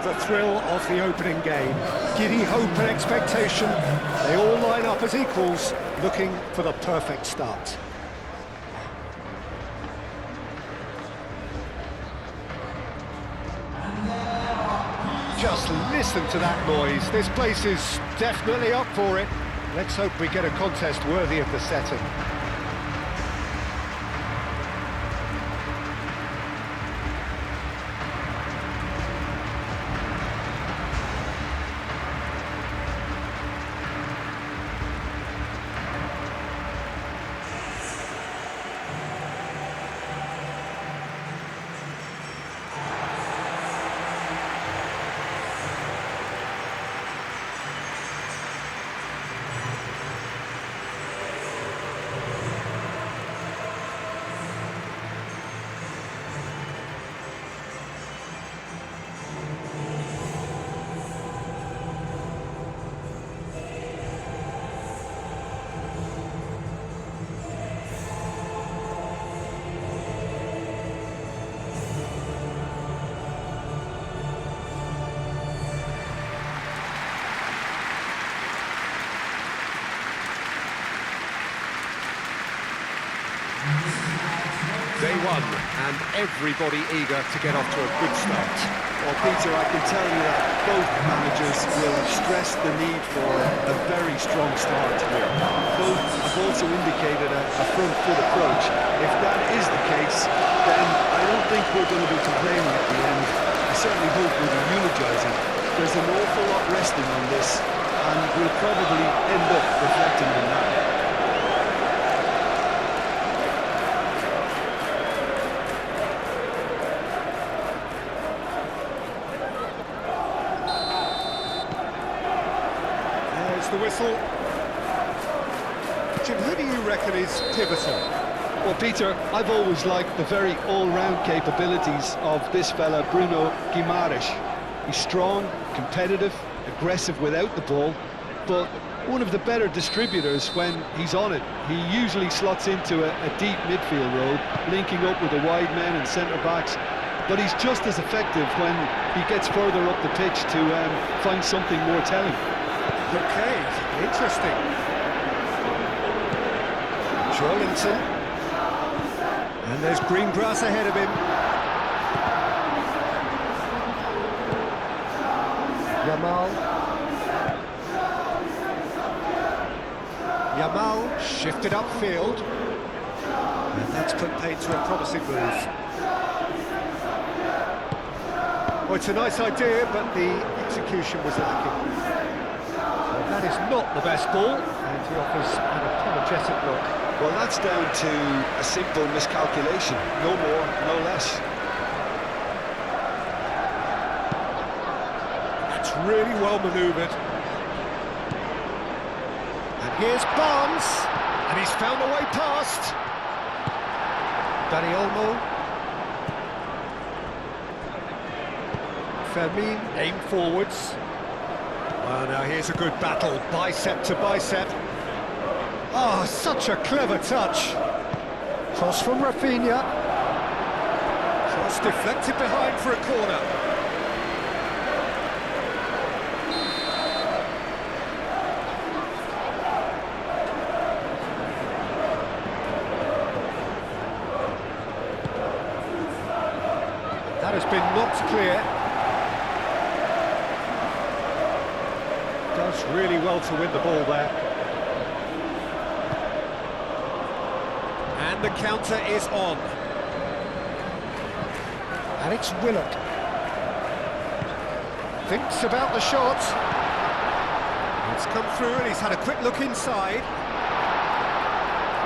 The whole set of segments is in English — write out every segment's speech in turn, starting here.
the thrill of the opening game. Giddy hope and expectation, they all line up as equals, looking for the perfect start. Just listen to that noise. This place is definitely up for it. Let's hope we get a contest worthy of the setting. Day one, and everybody eager to get off to a good start. Well, Peter, I can tell you that both managers will stress the need for a very strong start here. Both have also indicated a front foot approach. If that is the case, then I don't think we're going to be complaining at the end. I certainly hope we'll be eulogising. There's an awful lot resting on this, and we'll probably end up reflecting on that. The whistle. Jim, who do you reckon is pivotal? Well, Peter, I've always liked the very all-round capabilities of this fella, Bruno Guimaraes. He's strong, competitive, aggressive without the ball, but one of the better distributors when he's on it. He usually slots into a deep midfield role, linking up with the wide men and centre-backs, but he's just as effective when he gets further up the pitch to find something more telling. Okay, interesting. Joelinton. And there's green grass ahead of him. Yamal shifted upfield. And that's put paid to a promising move. Well, it's a nice idea, but the execution was lacking. That is not the best ball, and he offers an apologetic look. Well, that's down to a simple miscalculation, no more, no less. That's really well manoeuvred. And here's Barnes, and he's found a way past. Dani Olmo. Fermin aimed forwards. Well, now here's a good battle, bicep to bicep. Oh, such a clever touch. Cross from Rafinha. Cross deflected behind for a corner. That has been knocked clear. Does really well to win the ball there. And the counter is on. Alex Willock thinks about the shot. It's come through and he's had a quick look inside.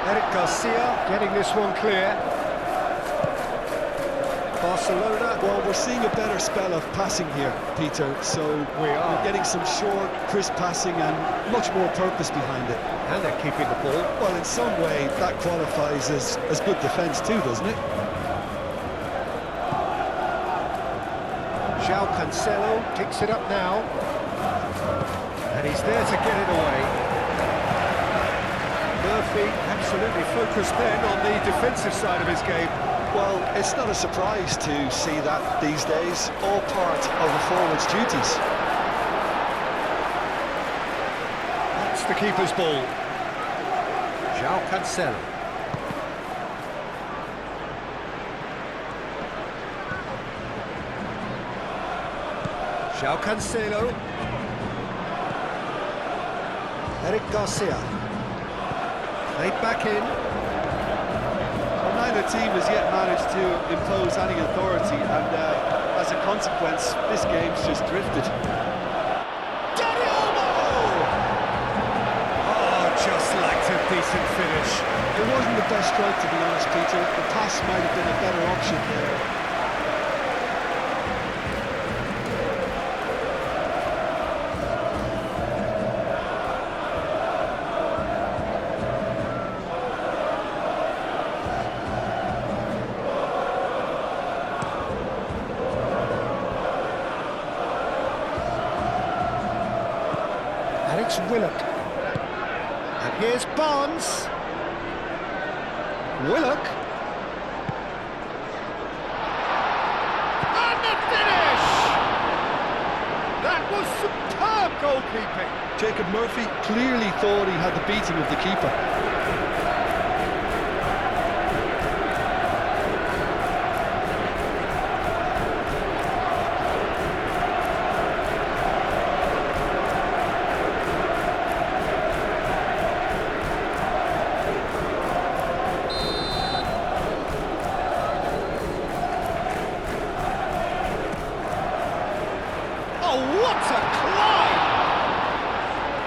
Eric Garcia getting this one clear. Barcelona. Well, we're seeing a better spell of passing here, Peter, so we're getting some short, crisp passing and much more purpose behind it. And they're keeping the ball. Well, in some way, that qualifies as good defence too, doesn't it? João Cancelo picks it up now. And he's there to get it away. Murphy absolutely focused then on the defensive side of his game. Well, it's not a surprise to see that these days, all part of a forward's duties. That's the keeper's ball. João Cancelo. João Cancelo. Eric Garcia. Played back in. Well, neither team has yet managed to impose any authority, and as a consequence, this game's just drifted. Dani Olmo! Oh, just lacked a decent finish. It wasn't the best strike, to be honest, Peter. The pass might have been a better option there. Alex Willock. And here's Barnes. Willock. And the finish! That was superb goalkeeping. Jacob Murphy clearly thought he had the beating of the keeper. Oh, what a climb!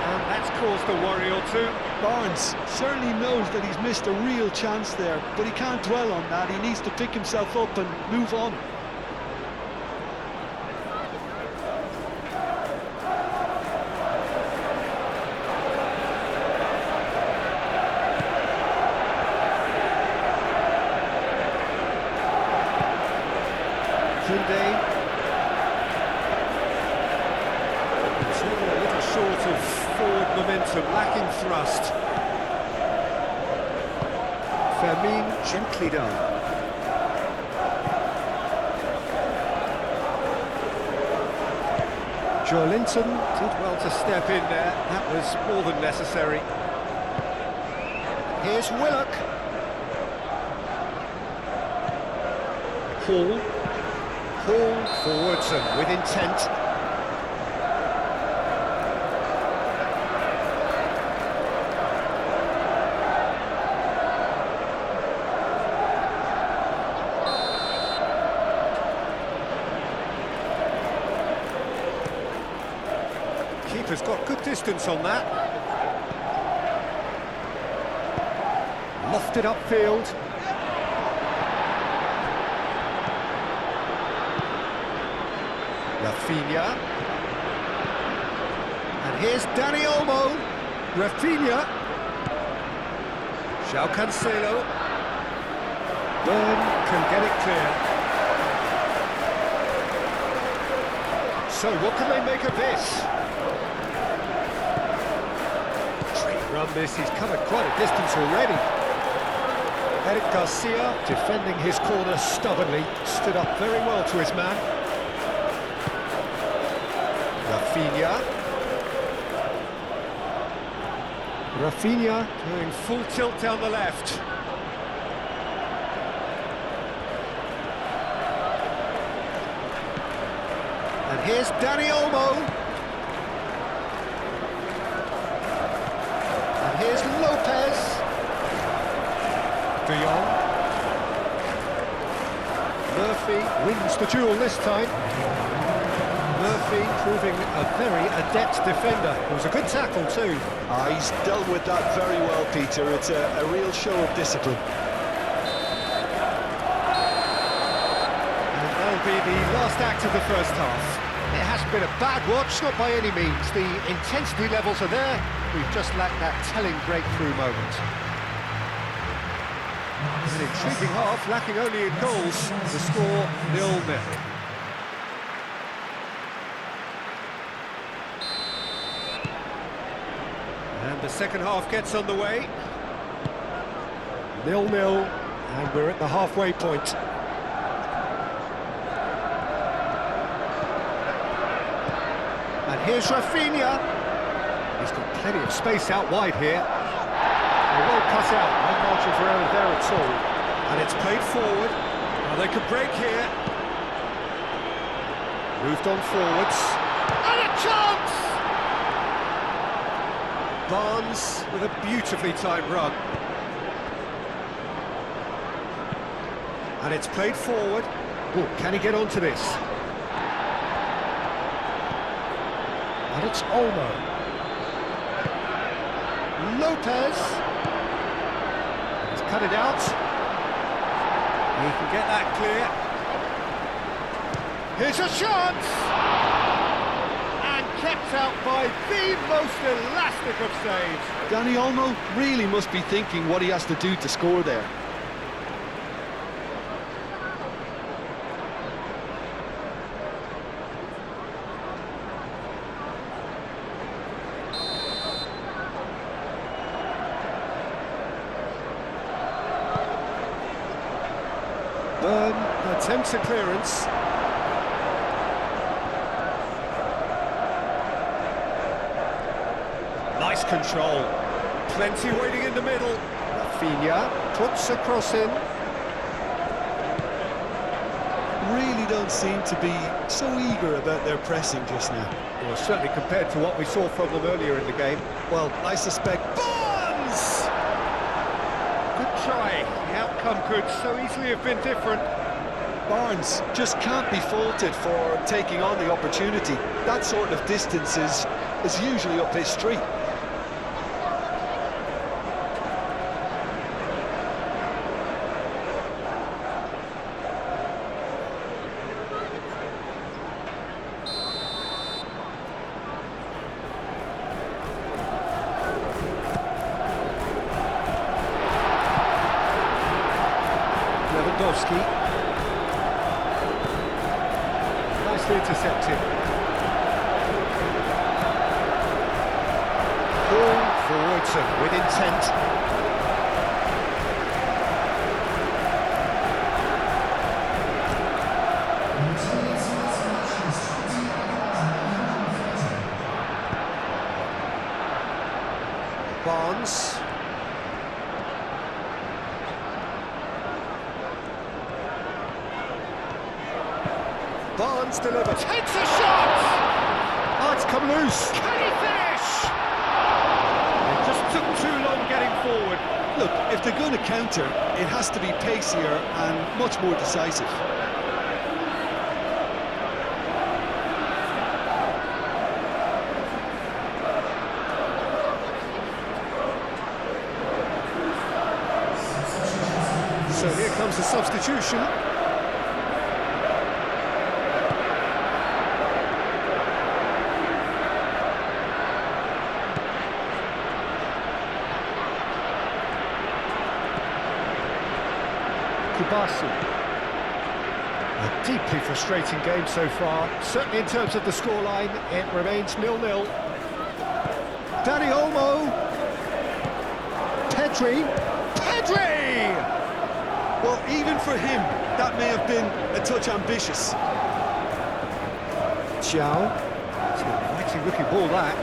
And that's caused a worry or two. Barnes certainly knows that he's missed a real chance there, but he can't dwell on that. He needs to pick himself up and move on. Tunde. A little short of forward momentum, lacking thrust. Fermin gently done. Joelinton did well to step in there. That was more than necessary. Here's Willock. Hall. Hall forwards and with intent. Keeper's got good distance on that. Lofted upfield. Rafinha. And here's Dani Olmo. Rafinha. João Cancelo. Byrne can get it clear. So what can they make of this? Run this, he's covered quite a distance already. Eric Garcia defending his corner stubbornly, stood up very well to his man. Rafinha. Rafinha doing full tilt down the left. And here's Dani Olmo. Here's Lopez. De Jong. Murphy wins the duel this time. Murphy proving a very adept defender. It was a good tackle too. He's dealt with that very well, Peter. It's a real show of discipline. And that'll be the last act of the first half. It hasn't been a bad watch, not by any means. The intensity levels are there. We've just lacked that telling breakthrough moment. An intriguing half, lacking only in goals. The score 0-0. And the second half gets underway. 0-0 And we're at the halfway point. And here's Rafinha. He's got plenty of space out wide here. Well cut out, no margin for error there at all. And it's played forward. Now they could break here. Moved on forwards. And a chance! Barnes with a beautifully timed run. And it's played forward. Oh, can he get onto this? And it's Olmo. Lopez. He's cut it out. He can get that clear. Here's a chance! And kept out by the most elastic of saves. Dani Olmo really must be thinking what he has to do to score there. Burn attempts a clearance. Nice control. Plenty waiting in the middle. Rafinha puts a cross in. Really don't seem to be so eager about their pressing just now. Well, certainly compared to what we saw from them earlier in the game. Well, I suspect... Barnes! Good try. The outcome could so easily have been different. Barnes just can't be faulted for taking on the opportunity. That sort of distance is usually up his street. Lewandowski. Nicely intercepted. Ball forwards and with intent. Barnes. Barnes delivers. Takes a shot! Oh, it's come loose. Can he finish? It just took too long getting forward. Look, if they're going to counter, it has to be pacier and much more decisive. So here comes the substitution. Kubasi. A deeply frustrating game so far. Certainly in terms of the scoreline, it remains 0-0. Dani Olmo. Pedri. Well, even for him, that may have been a touch ambitious. Xiao. It's an inviting looking ball that.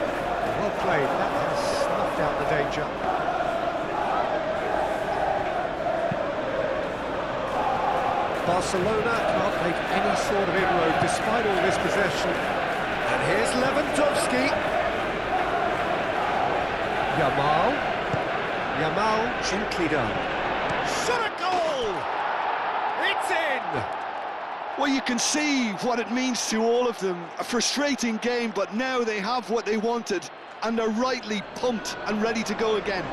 Well played, that has snuffed out the danger. Barcelona can't make any sort of inroad despite all this possession. And here's Lewandowski. Yamal gently done. Shot a goal! It's in! Well, you can see what it means to all of them. A frustrating game, but now they have what they wanted, and they're rightly pumped and ready to go again.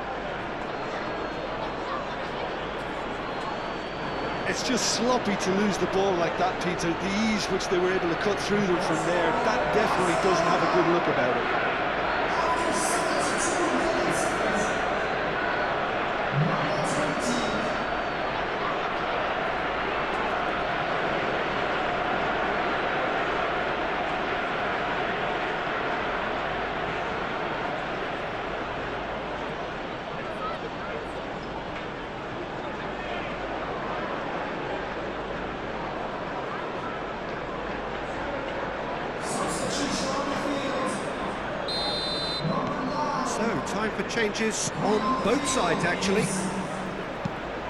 It's just sloppy to lose the ball like that, Peter. The ease which they were able to cut through them from there, that definitely doesn't have a good look about it. Time for changes on both sides, actually.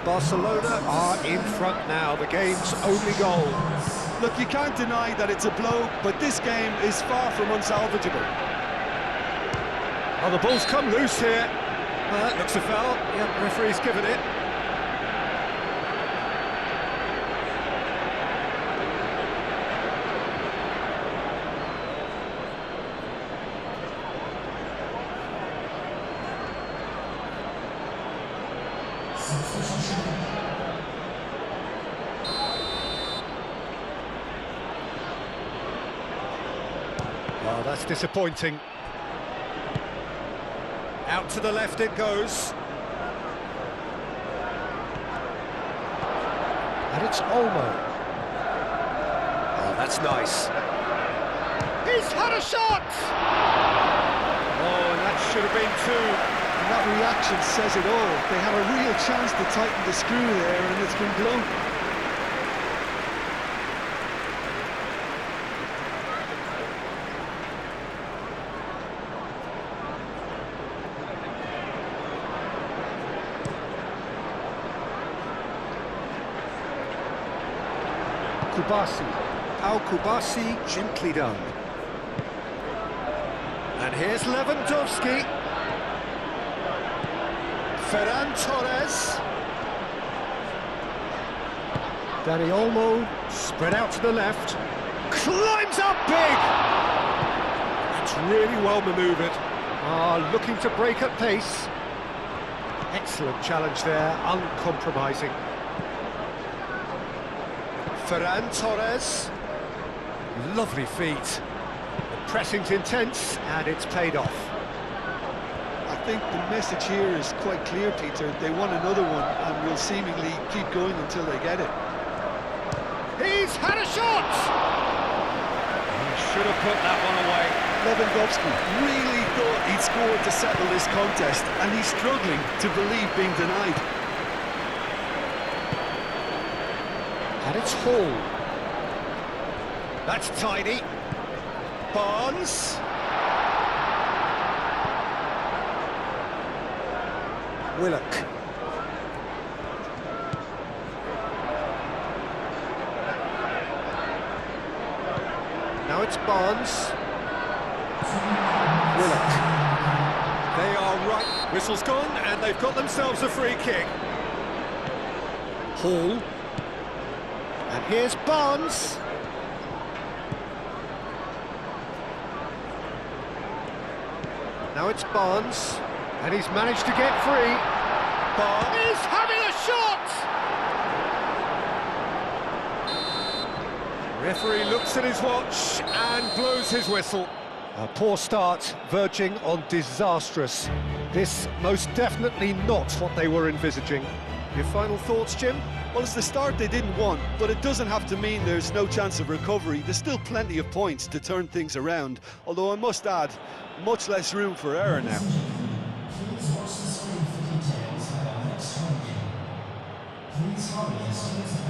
Barcelona are in front now, the game's only goal. Look, you can't deny that it's a blow, but this game is far from unsalvageable. Oh, the ball's come loose here. Looks a foul. Yeah, referee's given it. Oh, that's disappointing. Out to the left it goes. And it's Olmo. Oh, that's nice. He's had a shot! Oh, and that should have been two. And that reaction says it all. They have a real chance to tighten the screw there, and it's been blown. Kubasi, gently done. And here's Lewandowski. Ferran Torres. Dani Olmo, spread out to the left. Climbs up big! That's really well manoeuvred. Looking to break at pace. Excellent challenge there, uncompromising. Ferran Torres. Lovely feet. The pressing's intense, and it's paid off. I think the message here is quite clear, Peter. They want another one and will seemingly keep going until they get it. He's had a shot! He should have put that one away. Lewandowski really thought he'd scored to settle this contest, and he's struggling to believe being denied. And it's Hall. That's tidy. Barnes. Willock. Now it's Barnes. Willock. They are right. Whistle's gone, and they've got themselves a free kick. Hall. And here's Barnes. Now it's Barnes, and he's managed to get free. Barnes is having a shot! Referee looks at his watch and blows his whistle. A poor start, verging on disastrous. This most definitely not what they were envisaging. Your final thoughts, Jim? Well, it's the start they didn't want, but it doesn't have to mean there's no chance of recovery. There's still plenty of points to turn things around, although I must add, much less room for error now. Please watch the screen for details about our next home game. Please hurry as soon as the